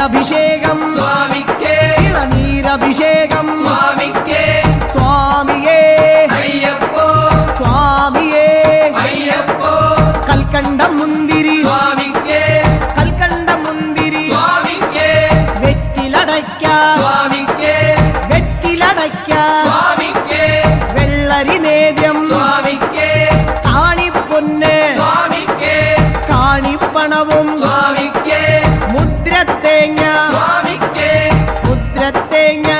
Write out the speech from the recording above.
ഇളനീരഭിഷേകം സ്വാമിക്കേ ഇളനീരഭിഷേകം സ്വാമിക്കേ സ്വാമിയേ അയ്യപ്പോ സ്വാമിയേ അയ്യപ്പോ കൽക്കണ്ടം മുന്തിരി സ്വാമിക്കേ കൽക്കണ്ടം മുന്തിരി സ്വാമിക്കേ വെറ്റിലടയ്ക്ക സ്വാമിക്കേ വെറ്റിലടയ്ക്ക സ്വാമിക്കേ വെള്ളരി നേദ്യം സ്വാമിക്കേ കാണിപ്പൊന്ന് സ്വാമിക്കേ കാണിപ്പണവും സ്വാമിക്കേ മുദ്രത്തേങ്ങ സ്വാമിക്കേ മുദ്രത്തേങ്ങ